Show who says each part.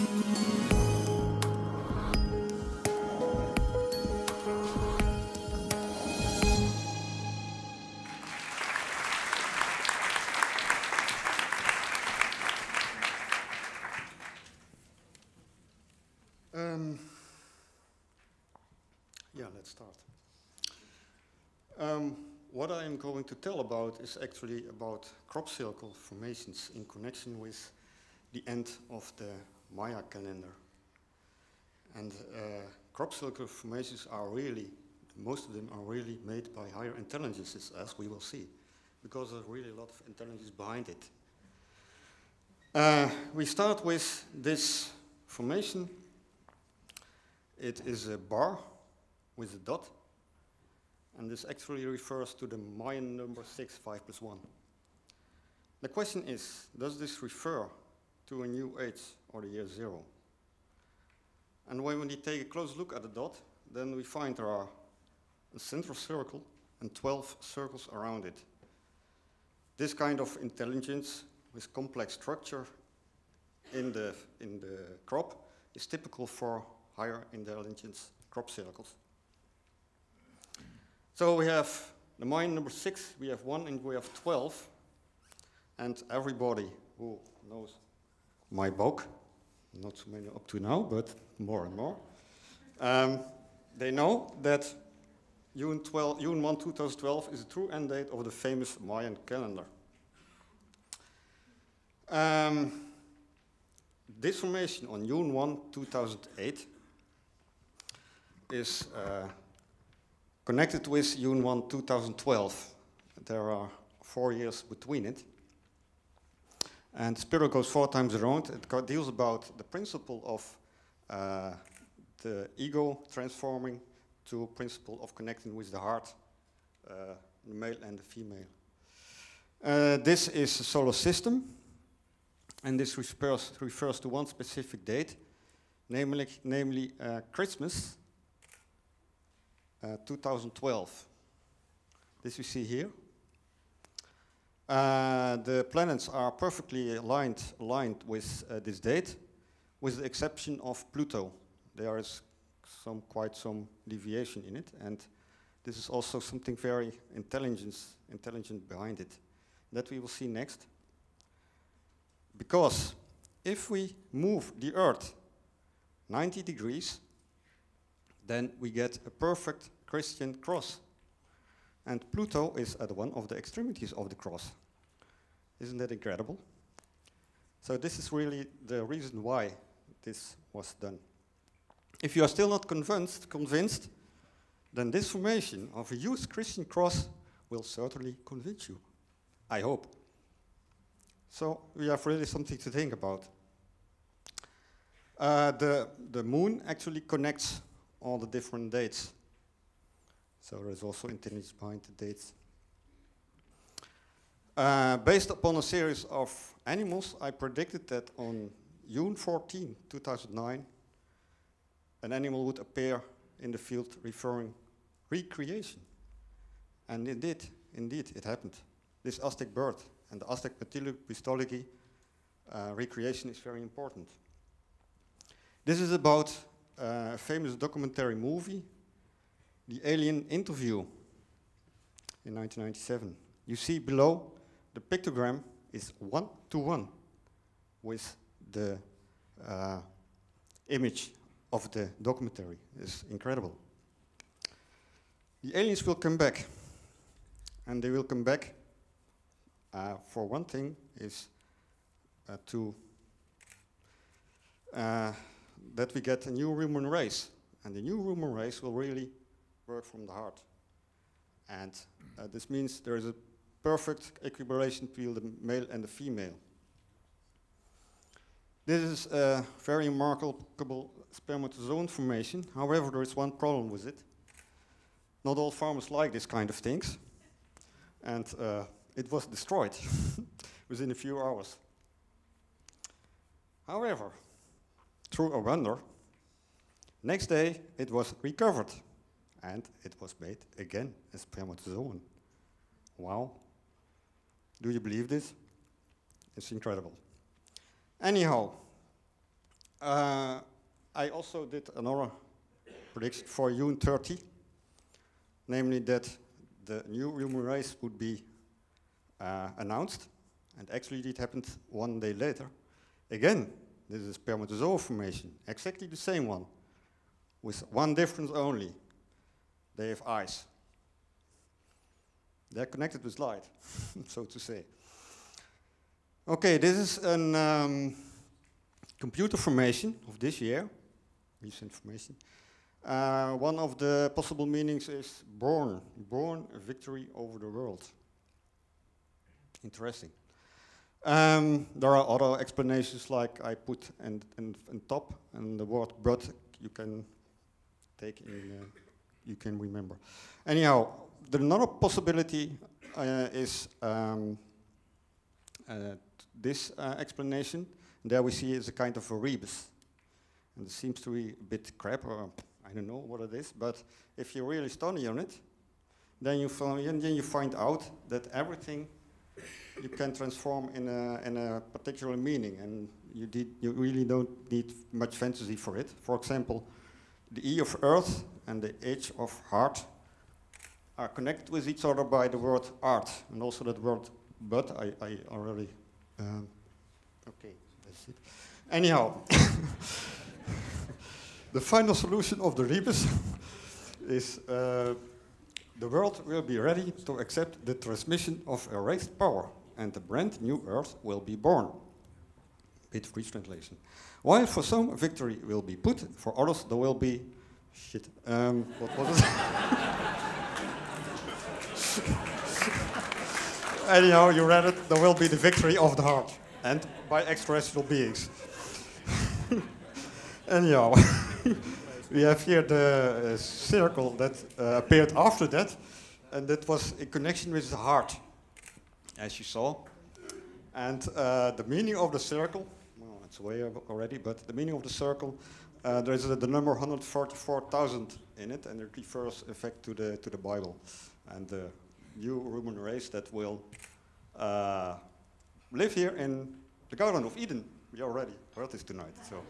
Speaker 1: Yeah, let's start. What I am going to tell about is actually about crop circle formations in connection with the end of the Maya calendar. And crop circle formations are really, most of them are really made by higher intelligences, as we will see, because there's really a lot of intelligence behind it. We start with this formation. It is a bar with a dot, and this actually refers to the Mayan number 6, 5 plus 1. The question is, does this refer to a new age or the year 0? And when we take a close look at the dot, then we find there are a central circle and 12 circles around it. This kind of intelligence with complex structure in the crop is typical for higher intelligence crop circles. So we have the Mayan number 6, we have 1 and we have 12. And everybody who knows my book, not so many up to now, but more and more, they know that June 1, 2012 is the true end date of the famous Mayan calendar. This formation on June 1, 2008 is connected with June 1, 2012. There are 4 years between it. And the spiral goes 4 times around. It deals about the principle of the ego transforming to a principle of connecting with the heart, the male and the female. This is a solar system, and this refers to one specific date, namely Christmas 2012. This you see here. The planets are perfectly aligned with this date, with the exception of Pluto. There is quite some deviation in it, and this is also something very intelligent behind it, that we will see next. Because if we move the Earth 90 degrees, then we get a perfect Christian cross. And Pluto is at one of the extremities of the cross. Isn't that incredible? So this is really the reason why this was done. If you are still not convinced, then this formation of a huge Christian cross will certainly convince you. I hope. So we have really something to think about. The moon actually connects all the different dates. So there's also intelligence behind the dates. Based upon a series of animals, I predicted that on June 14, 2009, an animal would appear in the field referring recreation. And indeed, it happened. This Aztec bird and the Aztec mythology, recreation is very important. This is about a famous documentary movie, The Alien Interview, in 1997. You see below, the pictogram is 1-to-1 with the image of the documentary. It's incredible. The aliens will come back, and they will come back for one thing is that we get a new human race, and the new human race will really work from the heart. And this means there is a perfect equilibration between the male and the female. This is a very remarkable spermatozoan formation. However, there is one problem with it. Not all farmers like this kind of things. And it was destroyed within a few hours. However, through a wonder, next day it was recovered. And it was made again a spermatozoan. Wow. Do you believe this? It's incredible. Anyhow, I also did another prediction for June 30, namely that the new human race would be announced, and actually it happened 1 day later. Again, this is spermatozoa formation, exactly the same one, with one difference only. They have eyes. They're connected with light, so to say. Okay, this is a computer formation of this year, recent formation. One of the possible meanings is born a victory over the world. Interesting. There are other explanations, like I put and top, and the word but you can take in, you can remember. Anyhow, another possibility is this explanation. There we see is a kind of a rebus. And it seems to be a bit crap, or I don't know what it is, but if you really study on it, then you find out that everything you can transform in a particular meaning, and you really don't need much fantasy for it. For example, the E of earth and the H of heart are connected with each other by the word art, and also that word but I already, okay, that's it. Anyhow, the final solution of the rebus is the world will be ready to accept the transmission of erased power, and a brand new earth will be born. Bit free translation. While for some victory will be put, for others there will be shit. What was it? Anyhow, you read it. There will be the victory of the heart, and by extraterrestrial beings. Anyhow, we have here the circle that appeared after that, and that was in connection with the heart, as you saw. And the meaning of the circle, well, it's way up already, but the meaning of the circle, there's the number 144,000 in it, and it refers, in fact, to the Bible and the new human race that will live here in the Garden of Eden. We already heard this tonight. So.